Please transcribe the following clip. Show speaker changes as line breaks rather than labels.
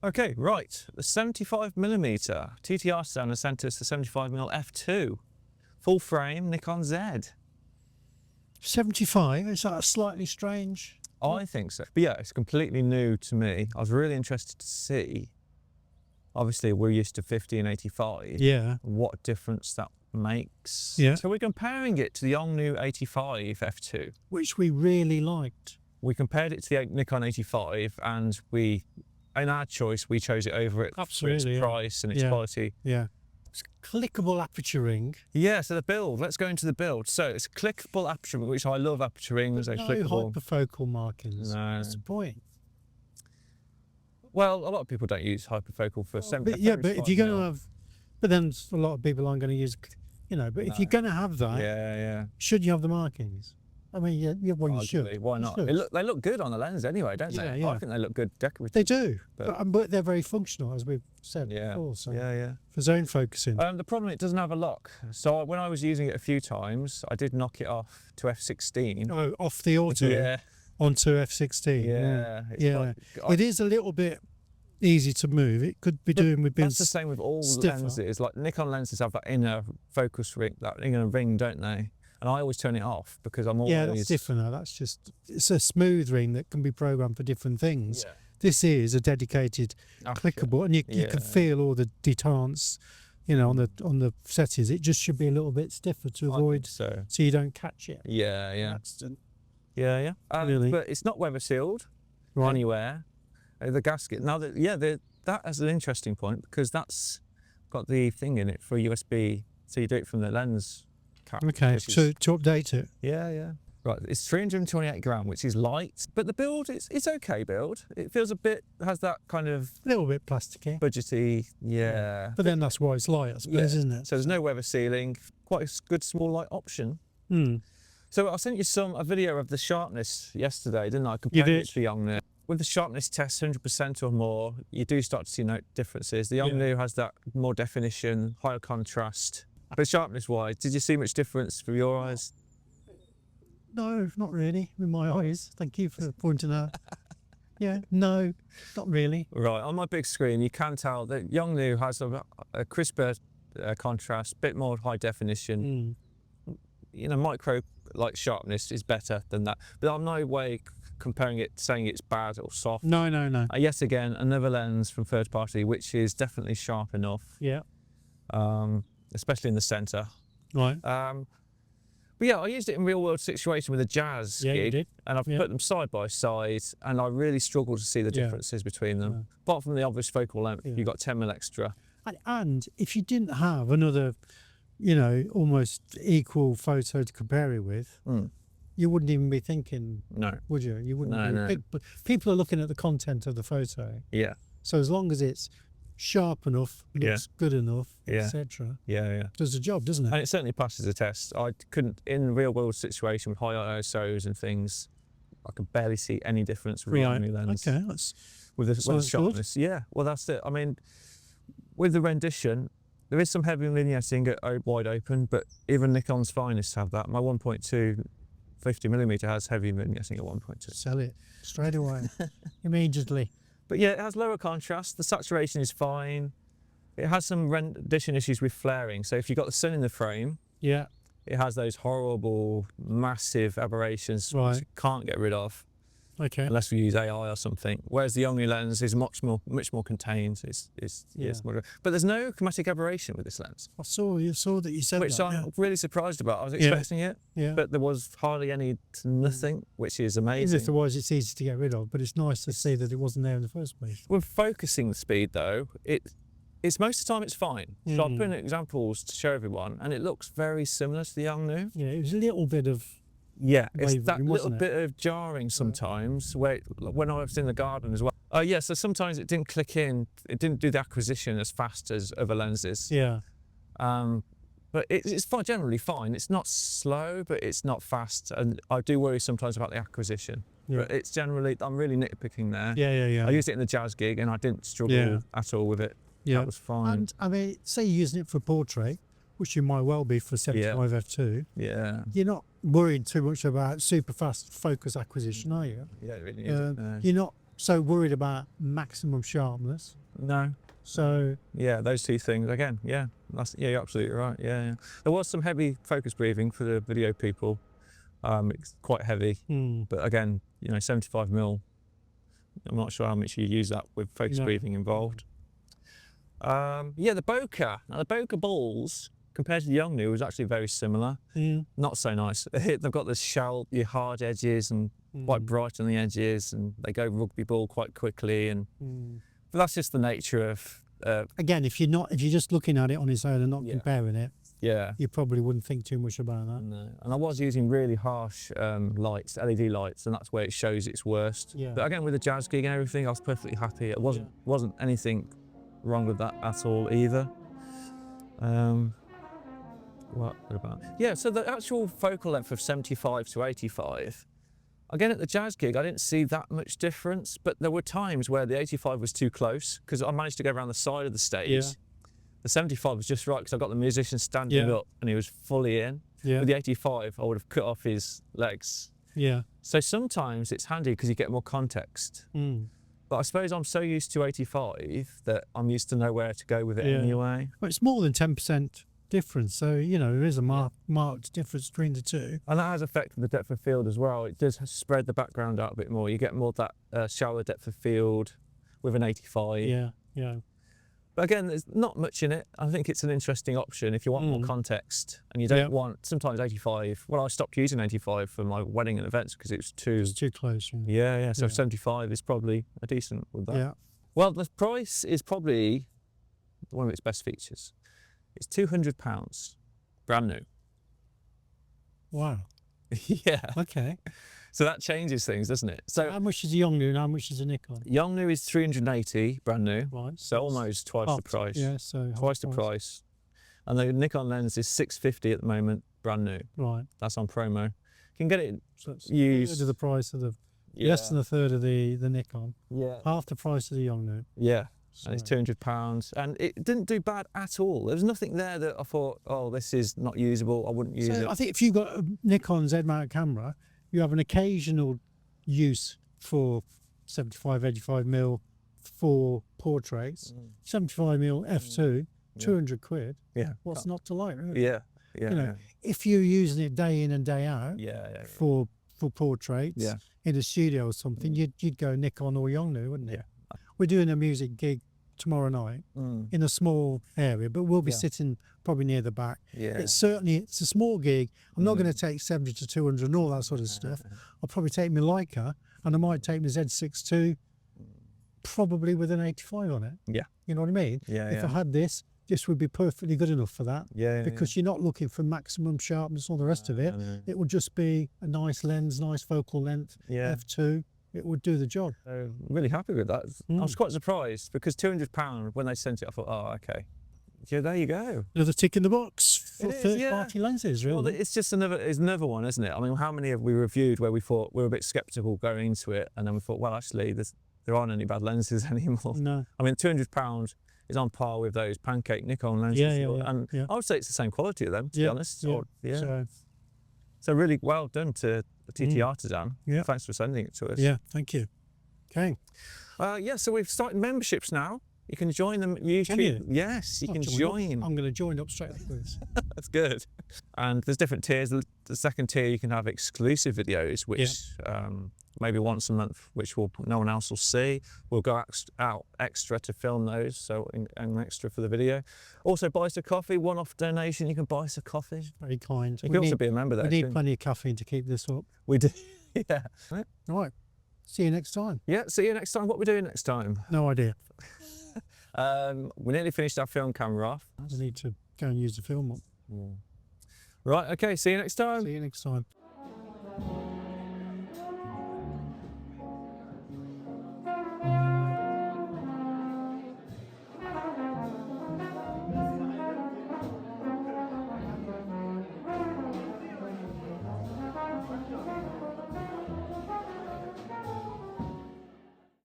Okay, right. The 75mm TTArtisan has sent us the 75mm f2. Full frame Nikon Z.
75, is that a slightly strange?
I think so. But yeah, it's completely new to me. I was really interested to see, obviously we're used to 50 and 85.
Yeah.
What difference that makes.
Yeah.
So we're comparing it to the Yongnuo 85 f2.
Which we really liked.
We compared it to the Nikon 85 and in our choice, we chose it over it for its price and its quality.
Yeah. It's a clickable aperture ring.
Yeah, so the build, let's go into the build. So it's a clickable aperture ring, which I love aperture rings.
No hyperfocal markings.
No.
That's the point.
Well, a lot of people don't use hyperfocal for 70.
Yeah, but if you're going to have, but then a lot of people aren't going to use, but if you're going to have that, should you have the markings? I mean, yeah, well, you should.
Why not? They look good on the lens anyway, don't they?
Yeah.
I think they look good decorative.
They do, but they're very functional, as we've said before. So for zone focusing.
The problem, it doesn't have a lock. So when I was using it a few times, I did knock it off to f16.
Oh, off the auto onto f16. Yeah. It is a little bit easy to move. It could be doing with being
That's the same with all lenses. Like Nikon lenses have that inner focus ring, that inner ring, don't they? And I always turn it off because I'm always...
Yeah, that's different though. That's just, it's a smooth ring that can be programmed for different things. Yeah. This is a dedicated clickable, and you can feel all the detents, on the settings. It just should be a little bit stiffer to avoid, so you don't catch it. Accident.
Yeah.
Really.
But it's not weather sealed anywhere. The gasket. Now that is an interesting point because that's got the thing in it for USB, so you do it from the lens.
Okay, to update it.
Yeah. Right, it's 328 gram, which is light, but the build, it's okay build. It feels has that kind of...
A little bit plasticky.
Budgety, yeah.
But then that's why it's light, I suppose, isn't it?
So there's no weather sealing, quite a good small light option. So I sent you a video of the sharpness yesterday, didn't I? Compared it to the Yongnuo. With the sharpness test, 100% or more, you do start to see differences. The Yongnuo has that more definition, higher contrast. But sharpness-wise, did you see much difference for your eyes?
No, not really, with my eyes. Thank you for pointing out. Yeah, no, not really.
Right, on my big screen, you can tell that Yongnuo has a crisper contrast, a bit more high definition. Micro sharpness is better than that. But I'm no way comparing it, saying it's bad or soft.
No.
Yet again, another lens from third party, which is definitely sharp enough.
Yeah.
Especially in the centre.
Right.
But yeah, I used it in real world situation with a jazz gig,
you did.
And I've put them side by side, and I really struggled to see the differences between them. Apart from the obvious focal length, you got 10mm extra.
And if you didn't have another, almost equal photo to compare it with, you wouldn't even be thinking, would you? You wouldn't. No. People are looking at the content of the photo.
Yeah.
So as long as it's sharp enough, looks good enough, etc. Does the job, doesn't it?
And it certainly passes the test. I couldn't, in real world situation with high ISOs and things, I could barely see any difference with the Yongnuo lens.
Okay, that's
with the sharpness. Good. Yeah, well that's it. I mean, with the rendition, there is some heavy vignetting at wide open, but even Nikon's finest have that. My 1.2 50mm has heavy vignetting at 1.2.
Sell it straight away, immediately.
But yeah, it has lower contrast. The saturation is fine. It has some rendition issues with flaring. So if you've got the sun in the frame, it has those horrible, massive aberrations which you can't get rid of.
Okay.
Unless we use AI or something. Whereas the Yongnuo lens is much more contained. It's more, but there's no chromatic aberration with this lens.
I saw that you said
which
that.
I'm really surprised about. I was expecting it, but there was hardly nothing, which is amazing.
If there was, it's easy to get rid of, but it's nice to see that it wasn't there in the first place.
With focusing the speed though, it's most of the time it's fine. So I'm putting examples to show everyone, and it looks very similar to the Yongnuo.
Yeah, it was a little bit of
it's that little bit of jarring sometimes when I was in the garden as well. So sometimes it didn't click in, it didn't do the acquisition as fast as other lenses. But it's generally fine. It's not slow, but it's not fast, and I do worry sometimes about the acquisition. But it's generally, I'm really nitpicking there.
I
used it in the jazz gig and I didn't struggle at all with it. That was fine.
And I mean, say you're using it for portrait, which you might well be for 75 f2. You're not worried too much about super fast focus acquisition, are you?
Really.
You're not so worried about maximum sharpness.
No.
So
yeah, those two things again. Yeah, you're absolutely right. Yeah. There was some heavy focus breathing for the video people. It's quite heavy, but again, 75mm. I'm not sure how much you use that with focus breathing involved. Yeah, the bokeh. Now the bokeh balls compared to the Yongnuo was actually very similar. Not so nice. They've got the hard edges and quite bright on the edges, and they go rugby ball quite quickly. And but that's just the nature of.
Again, if you're just looking at it on its own and not comparing it, you probably wouldn't think too much about that.
No. And I was using really harsh lights, LED lights, and that's where it shows its worst. But again, with the jazz gig and everything, I was perfectly happy. It wasn't anything wrong with that at all either. What about? Yeah, so the actual focal length of 75 to 85. Again, at the jazz gig, I didn't see that much difference, but there were times where the 85 was too close because I managed to go around the side of the stage. The 75 was just right because I got the musician standing up and he was fully in. With the 85, I would have cut off his legs. So sometimes it's handy because you get more context. But I suppose I'm so used to 85 that I'm used to know where to go with it anyway.
Well, it's more than 10% difference, so there is a marked difference between the two.
And that has affected the depth of field as well. It does spread the background out a bit more. You get more of that shallow depth of field with an 85. But again, there's not much in it. I think it's an interesting option if you want more context and you don't want, sometimes 85, well, I stopped using 85 for my wedding and events because it was too
close.
So 75 is probably a decent with that. Well, the price is probably one of its best features. It's £200, brand new.
Wow. Okay.
So that changes things, doesn't it? So
how much is a Yongnuo and how much is a Nikon?
Yongnuo is 380, brand new.
Right.
So almost twice the price.
Yeah, so
twice the price. And the Nikon lens is 650 at the moment, brand new.
Right.
That's on promo. You can get it used.
A third of the price of the, less than a third of the Nikon. Half the price of the Yongnuo.
And it's £200, and it didn't do bad at all. There was nothing there that I thought, oh, this is not usable, I wouldn't use it.
I think if you've got a Nikon Z-mount camera, you have an occasional use for 75, 85mm for portraits. 75mm f2, 200 quid. What's not to like, really? If you're using it day in and day out for portraits in a studio or something, you'd go Nikon or Yongnuo, wouldn't you? We're doing a music gig tomorrow night in a small area, but we'll be sitting probably near the back. It's a small gig. I'm not going to take 70 to 200 and all that sort of stuff. I'll probably take my Leica, and I might take my Z6 II, probably with an 85 on it. You know what I mean? If I had this would be perfectly good enough for that. Because you're not looking for maximum sharpness or the rest of it. It would just be a nice lens, nice focal length, f2. It would do the job.
So really happy with that. I was quite surprised because £200 when they sent it, I thought, oh, okay. Yeah, there you go.
Another tick in the box for third-party lenses, really.
Well, it's just another one, isn't it? I mean, how many have we reviewed where we thought we were a bit sceptical going into it, and then we thought, well, actually, there aren't any bad lenses anymore.
No.
I mean, £200 is on par with those pancake Nikon lenses. And I would say it's the same quality of them, to be honest. So really well done to the TTArtisan. Thanks for sending it to us.
Thank you. Okay.
So we've started memberships now. You can join them.
Can you?
Yes, you can join.
I'm going to join up straight after this.
That's good. And there's different tiers. The second tier, you can have exclusive videos, which maybe once a month, which no one else will see. We'll go out extra to film those, so an extra for the video. Also, buy us a coffee, one-off donation. You can buy us a coffee.
Very kind.
You can also be a member there.
We need plenty of caffeine to keep this up.
We do.
All right. See you next time.
See you next time. What are we doing next time?
No idea.
We nearly finished our film camera off.
I need to go and use the film up.
Right, okay, see you next time.
See you next time.